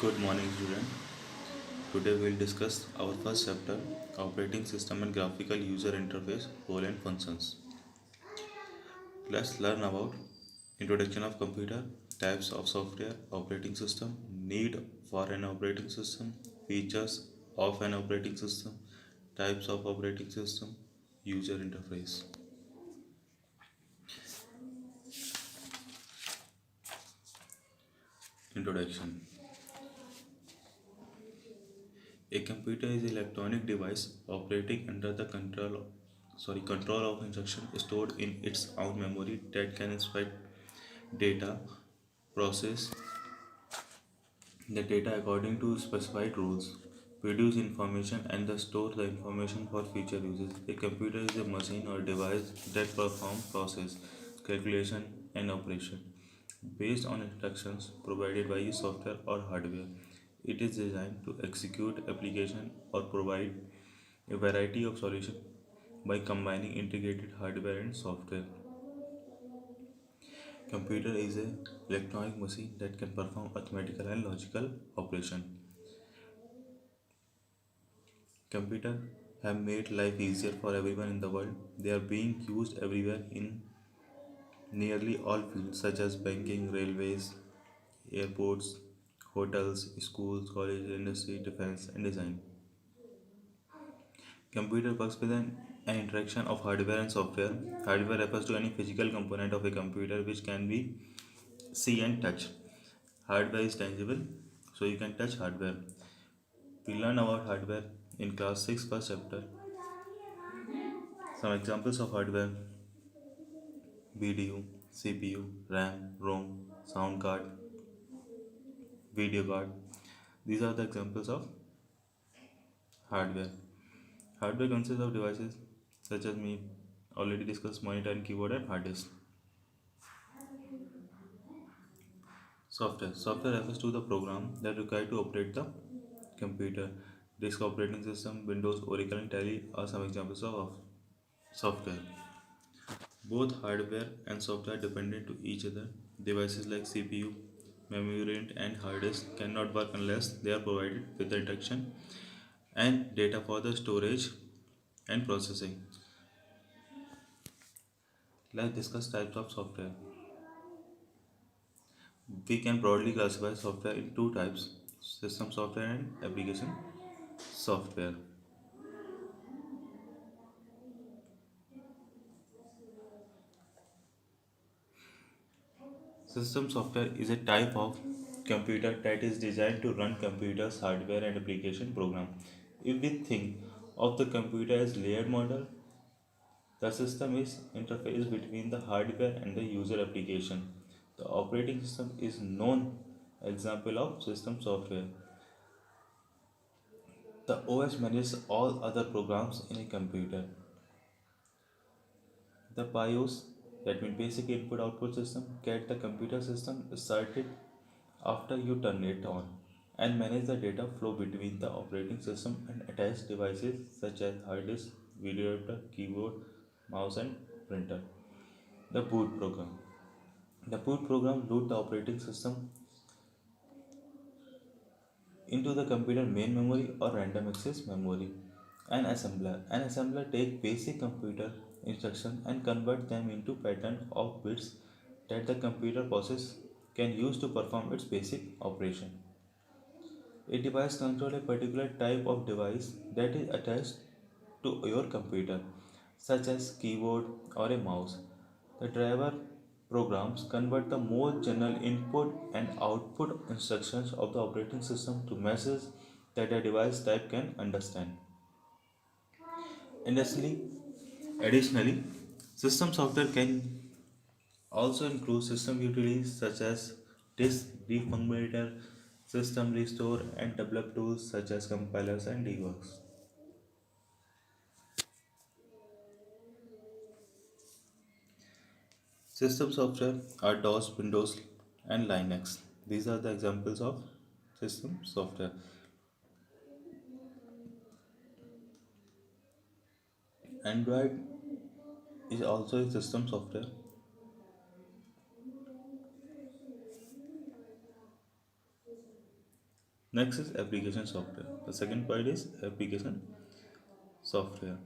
Good morning, student. Today we'll discuss our first chapter, operating system and graphical user interface, role and functions. Let's learn about introduction of computer, types of software, operating system, need for an operating system, features of an operating system, types of operating system, user interface. Introduction. A computer is an electronic device operating under the control of instruction stored in its own memory that can inspect data, process the data according to specified rules, produce information and then store the information for future uses. A computer is a machine or device that performs process, calculation and operation based on instructions provided by a software or hardware. It is designed to execute application or provide a variety of solutions by combining integrated hardware and software. Computer is a electronic machine that can perform arithmetical and logical operation. Computer have made life easier for everyone in the world. They are being used everywhere in nearly all fields such as banking, railways, airports, hotels, schools, colleges, industry, defense, and design. Computer works with an interaction of hardware and software. Hardware refers to any physical component of a computer which can be see and touch. Hardware is tangible, so you can touch hardware. We learn about hardware in class 6 first chapter. Some examples of hardware: BDU, CPU, RAM, ROM, sound card, video card. These are the examples of hardware. Hardware consists of devices such as we already discussed monitor and keyboard and hard disk. Software. Software refers to the program that required to operate the computer. Disk operating system, Windows, Oracle and Tally are some examples of software. Both hardware and software are dependent to each other. Devices like CPU, memory and hard disk cannot work unless they are provided with the instruction and data for the storage and processing. Let's discuss types of software. We can broadly classify software in two types: system software and application software. System software is a type of computer that is designed to run computers, hardware, and application program. If we think of the computer as layered model, the system is interface between the hardware and the user application. The operating system is known example of system software. The OS manages all other programs in a computer. The BIOS, that means basic input output system, get the computer system started after you turn it on and manage the data flow between the operating system and attached devices such as hard disk, video reader, keyboard, mouse and printer. The boot program. The boot program load the operating system into the computer main memory or random access memory. An assembler. An assembler takes basic computer instructions and convert them into pattern of bits that the computer process can use to perform its basic operation. A device controls a particular type of device that is attached to your computer, such as keyboard or a mouse. The driver programs convert the more general input and output instructions of the operating system to messages that a device type can understand. Additionally, additionally, system software can also include system utilities such as disk defunctometer, system restore, and develop tools such as compilers and debugs. System software are DOS, Windows, and Linux. These are the examples of system software. Android is also a system software. Next is application software. The second point is application software.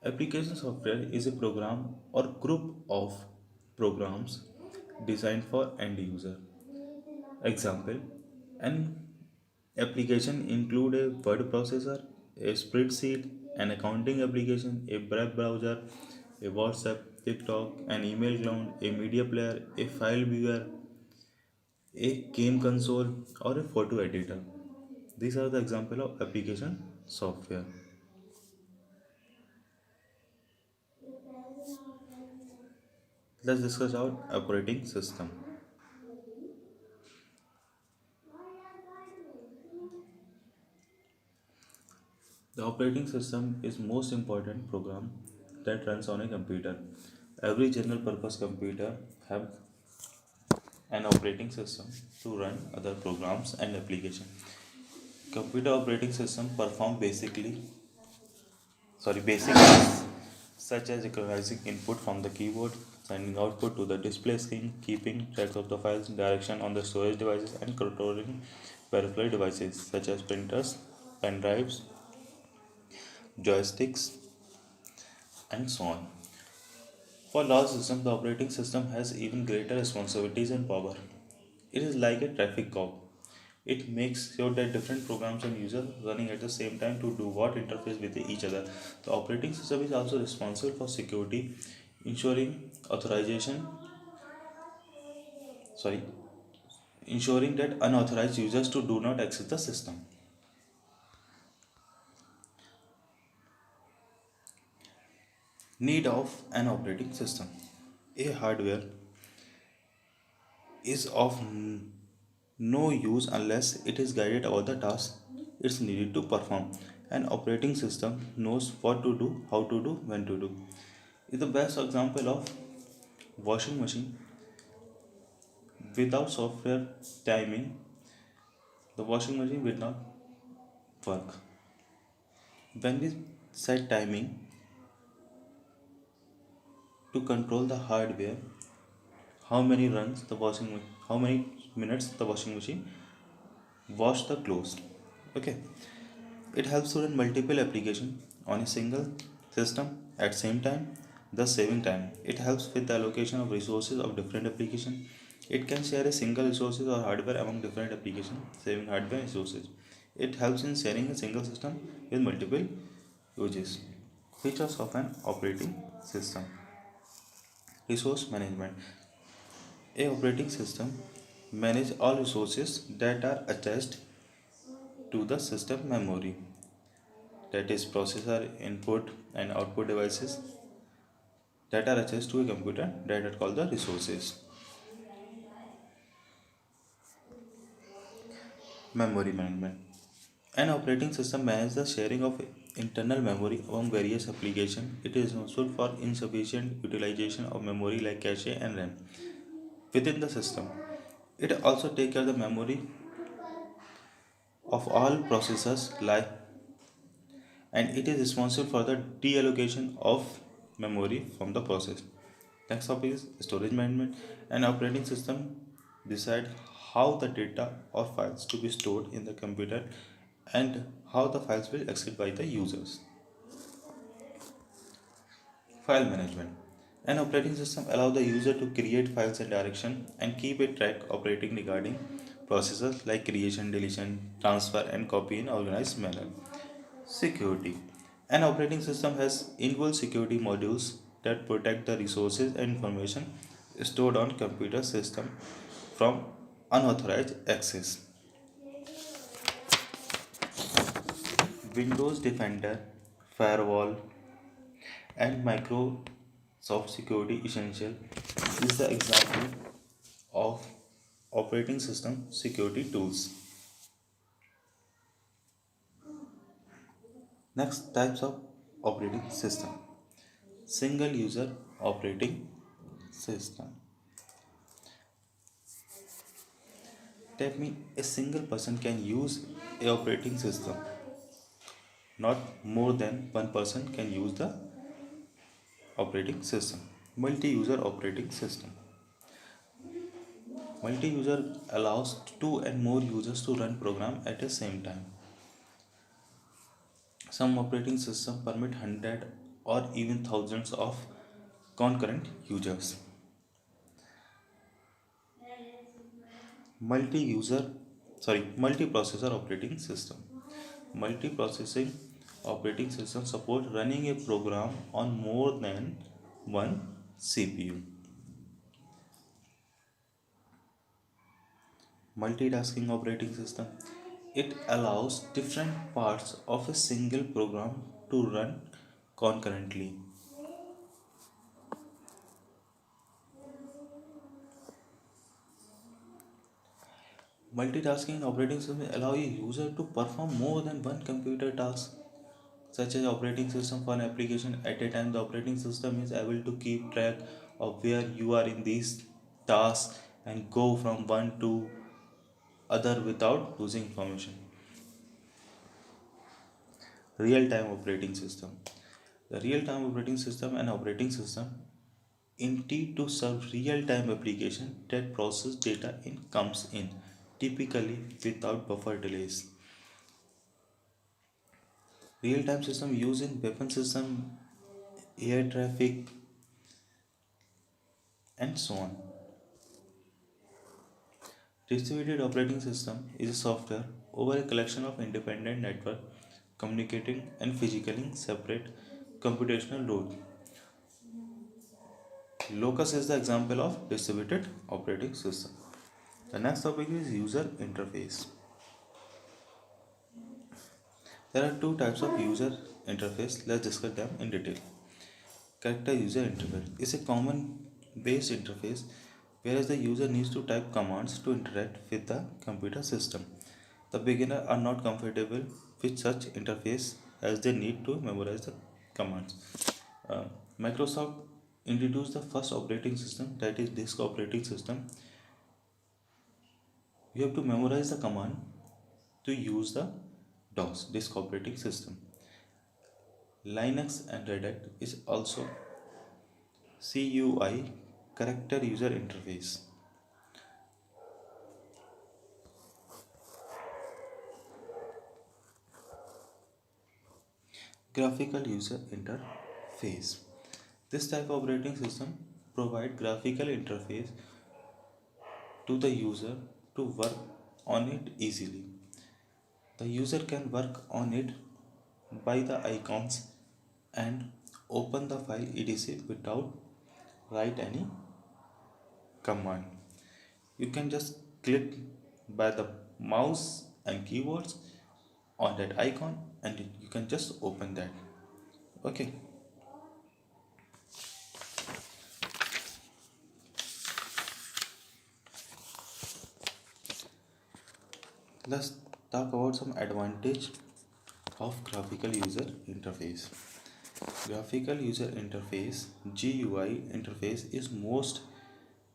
Application software is a program or group of programs designed for end user. Example: an application include a word processor, a spreadsheet, an accounting application, a web browser, a WhatsApp, TikTok, an email client, a media player, a file viewer, a game console, or a photo editor. These are the example of application software. Let's discuss our operating system. The operating system is most important program that runs on a computer. Every general purpose computer have an operating system to run other programs and applications. Computer operating system perform basic tasks such as recognizing input from the keyboard, sending output to the display screen, keeping track of the files, direction on the storage devices, and controlling peripheral devices such as printers, pen drives, joysticks, and so on. For large systems, the operating system has even greater responsibilities and power. It is like a traffic cop. It makes sure that different programs and users running at the same time to do what interface with each other. The operating system is also responsible for security, ensuring authorization sorry ensuring that unauthorized users to do not access the system. Need of an operating system. A hardware is of no use unless it is guided about the task it's needed to perform. An operating system knows what to do, how to do, when to do. Is the best example of washing machine. Without software timing, the washing machine will not work. When we set timing to control the hardware, how many minutes the washing machine wash the clothes. Okay, it helps to run multiple applications on a single system at same time, thus saving time. It helps with the allocation of resources of different applications. It can share a single resources or hardware among different applications, saving hardware resources. It helps in sharing a single system with multiple uses. Features of an operating system. Resource management. A operating system manages all resources that are attached to the system memory, that is processor, input and output devices that are attached to a computer, that are called the resources. Memory management. An operating system manages the sharing of internal memory among various applications. It is responsible for insufficient utilization of memory like cache and RAM within the system. It also takes care of the memory of all processors like, and it is responsible for the deallocation of memory from the process. Next topic is storage management. An operating system decide how the data or files to be stored in the computer and how the files will accessed by the users. File management. An operating system allows the user to create files and direction and keep a track operating regarding processes like creation, deletion, transfer and copy in organized manner. Security. An operating system has inbuilt security modules that protect the resources and information stored on computer system from unauthorized access. Windows Defender, Firewall, and Microsoft Security Essential is the example of operating system security tools. Next, types of operating system. Single user operating system. That means a single person can use a operating system. Not more than one person can use the operating system. Multi-user operating system. Multi-user allows two and more users to run program at the same time. Some operating systems permit hundred or even thousands of concurrent users. Multi-user, multiprocessor operating system. Multiprocessing operating system support running a program on more than one CPU. Multitasking operating system. It allows different parts of a single program to run concurrently. Multitasking in operating system allow a user to perform more than one computer task, such as operating system for an application at a time. The operating system is able to keep track of where you are in these tasks and go from one to other without losing information. Real-time operating system. The real-time operating system and operating system intended to serve real-time application that process data in comes in, typically without buffer delays. Real-time system used in weapon system, air traffic, and so on. Distributed operating system is a software over a collection of independent network communicating and physically separate computational load. Locus is the example of distributed operating system. The next topic is user interface. There are two types of user interface. Let's discuss them in detail. Character user interface is a common based interface whereas the user needs to type commands to interact with the computer system. The beginner are not comfortable with such interface as they need to memorize the commands. Uh, Microsoft introduced the first operating system, that is disk operating system. You have to memorize the command to use the DOS, disk operating system. Linux and Red Hat is also CUI, character user interface. Graphical user interface. This type of operating system provide graphical interface to the user to work on it easily. The user can work on it by the icons and open the file etc without write any command. You can just click by the mouse and keywords on that icon and you can just open that. Okay, let's talk about some advantage of graphical user interface. Graphical user interface GUI interface is most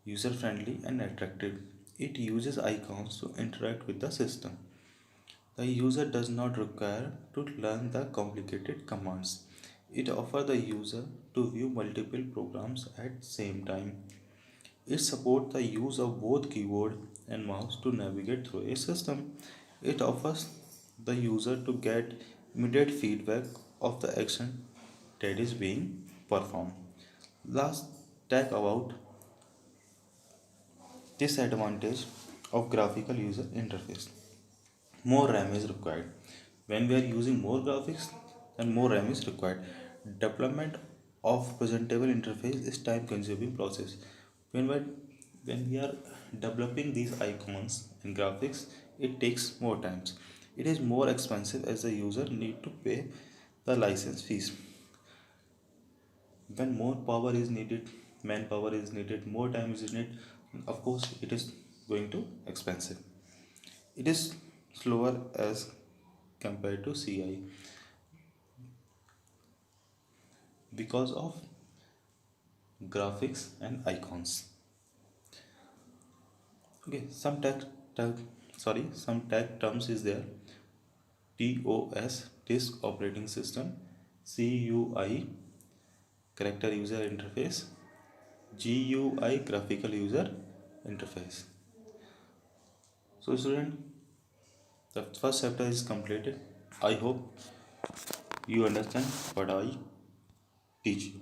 user friendly and attractive. It uses icons to interact with the system. The user does not require to learn the complicated commands. It offers the user to view multiple programs at same time. It supports the use of both keyboard and mouse to navigate through a system. It offers the user to get immediate feedback of the action that is being performed. Last, talk about disadvantage of graphical user interface. More RAM is required. When we are using more graphics, then more RAM is required. Development of presentable interface is time consuming process. When we when we are developing these icons and graphics, it takes more times. It is more expensive as the user need to pay the license fees. When more power is needed, manpower is needed, more time is needed, of course it is going to expensive. It is slower as compared to CI because of graphics and icons. Okay, some tag terms is there. DOS, disk operating system. CUI, character user interface. GUI, graphical user interface. So student, the first chapter is completed. I hope you understand what I teach you.